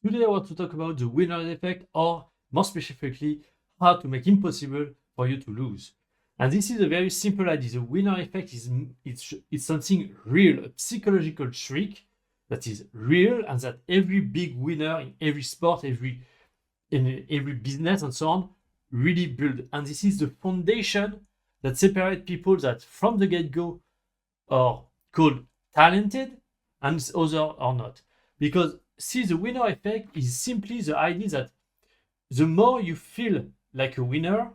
Today I want to talk about the winner effect, or more specifically, how to make it impossible for you to lose. And this is a very simple idea. The winner effect is it's something real, a psychological trick that is real, and that every big winner in every sport, in every business, and so on, really build. And this is the foundation that separates people that from the get-go are called talented and others are not. Because see, the winner effect is simply the idea that the more you feel like a winner,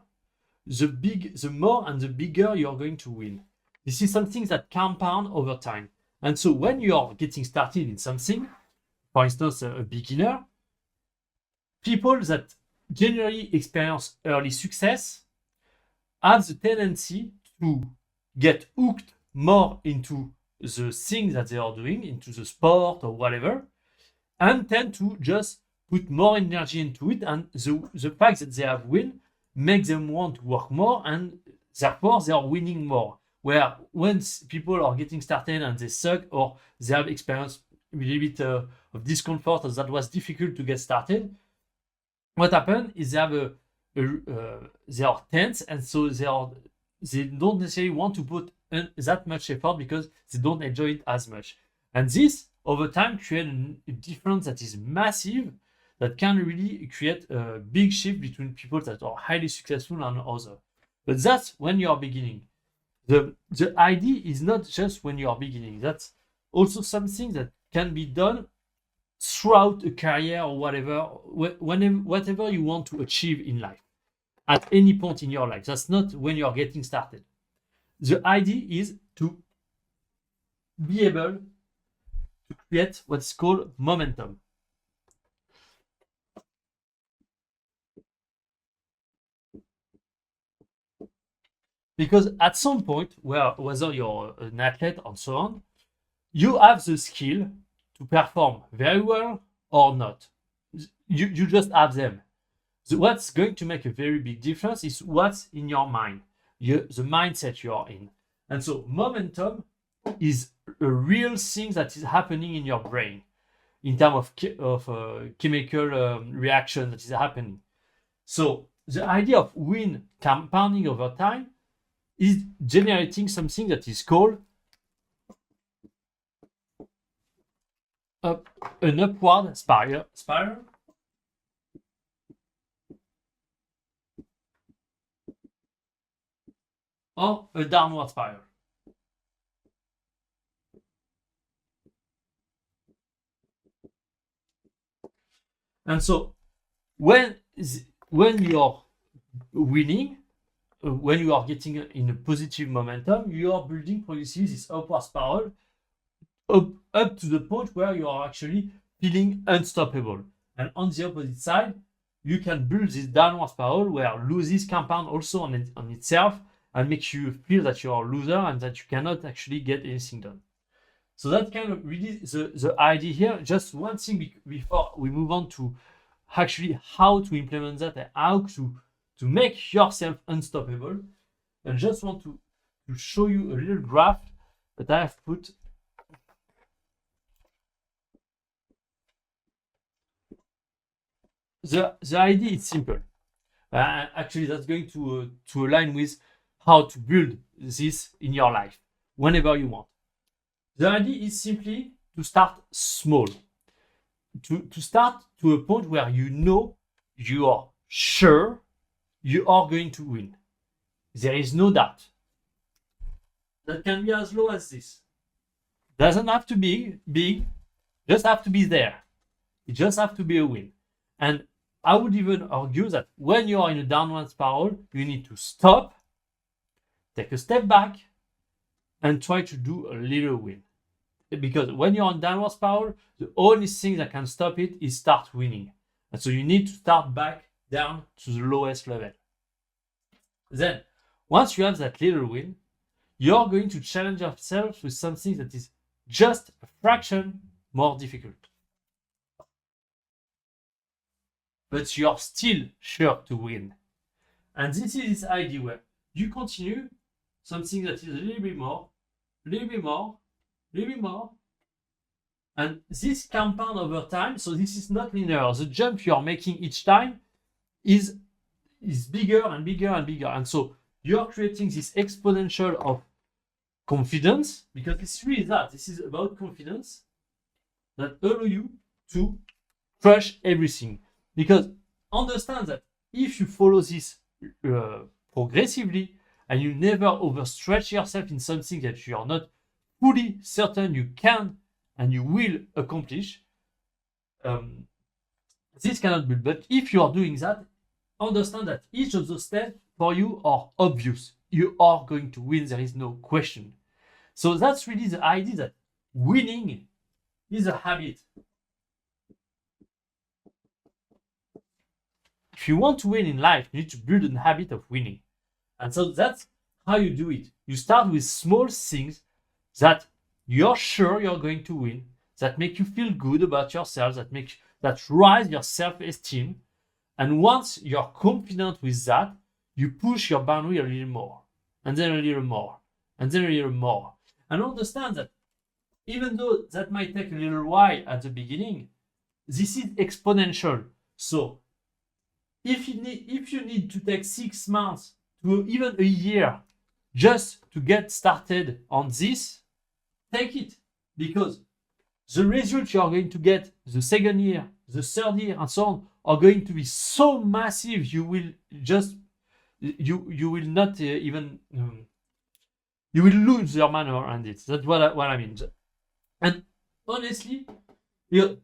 the more and the bigger you're going to win. This is something that compound over time. And so when you are getting started in something, for instance, a beginner, people that generally experience early success have the tendency to get hooked more into the thing that they are doing, into the sport or whatever, and tend to just put more energy into it. And the fact that they have win makes them want to work more, and therefore they are winning more. Where once people are getting started and they suck, or they have experienced a little bit of discomfort, or that was difficult to get started, what happened is they have they are tense, and so they don't necessarily want to put that much effort because they don't enjoy it as much. And this over time create a difference that is massive, that can really create a big shift between people that are highly successful and others. But that's when you are beginning. The idea is not just when you are beginning. That's also something that can be done throughout a career or whatever, whatever you want to achieve in life, at any point in your life. That's not when you are getting started. The idea is to be able to create what's called momentum. Because at some point, whether you're an athlete and so on, you have the skill to perform very well or not. You just have them. What's going to make a very big difference is what's in your mind, the mindset you are in. And so momentum is a real thing that is happening in your brain in terms of chemical reaction that is happening. So the idea of win compounding over time is generating something that is called an upward spiral or a downward spiral. And so when you're winning, when you are getting in a positive momentum, you are building progressively this upward spiral up to the point where you are actually feeling unstoppable. And on the opposite side, you can build this downward spiral where losses compound also on itself and makes you feel that you are a loser and that you cannot actually get anything done. So that's kind of really the idea here. Just one thing before we move on to actually how to implement that and how to make yourself unstoppable. I just want to show you a little graph that I have put. The idea is simple. Actually, that's going to align with how to build this in your life whenever you want. The idea is simply to start small, to start to a point where you know you are sure you are going to win. There is no doubt. That can be as low as this. Doesn't have to be big, just have to be there. It just have to be a win. And I would even argue that when you are in a downward spiral, you need to stop, take a step back, and try to do a little win. Because when you're on downward spiral, the only thing that can stop it is start winning. And so you need to start back down to the lowest level. Then, once you have that little win, you're going to challenge yourself with something that is just a fraction more difficult. But you're still sure to win. And this is this idea where you continue something that is a little bit more, little bit more, little bit more, And this compound over time, so this is not linear. The jump you are making each time is bigger and bigger and bigger. And so you're creating this exponential of confidence, because it's really that. This is about confidence that allow you to crush everything. Because understand that if you follow this progressively and you never overstretch yourself in something that you are not fully certain you can and you will accomplish, this cannot be. But if you are doing that, understand that each of those steps for you are obvious. You are going to win. There is no question. So that's really the idea that winning is a habit. If you want to win in life, you need to build a habit of winning. And so that's how you do it. You start with small things that you're sure you're going to win, that make you feel good about yourself, that rise your self-esteem. And once you're confident with that, you push your boundary a little more, and then a little more, and then a little more. And understand that even though that might take a little while at the beginning, this is exponential. So if you need to take 6 months to even a year just to get started on this, take it, because the results you are going to get the second year, the third year, and so on are going to be so massive. You will not even you will lose your manner around it. That's what I mean. And honestly, to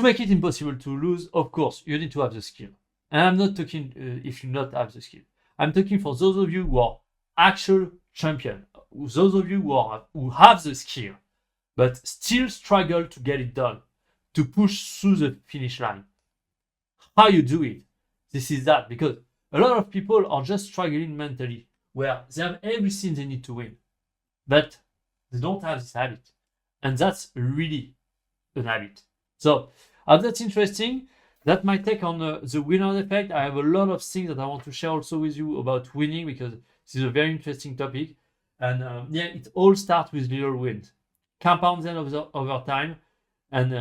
make it impossible to lose, of course, you need to have the skill. And I'm not talking if you not have the skill. I'm talking for those of you who are actual champion, those of you who have the skill, but still struggle to get it done, to push through the finish line. How you do it? This is that, because a lot of people are just struggling mentally, where they have everything they need to win, but they don't have this habit. And that's really an habit. So that's interesting. That's my take on the winner effect. I have a lot of things that I want to share also with you about winning, because this is a very interesting topic. And it all starts with little wins, compound them over time, and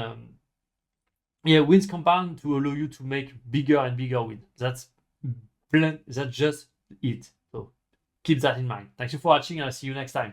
wins compound to allow you to make bigger and bigger wins. That's just it. So keep that in mind. Thank you for watching, and I'll see you next time.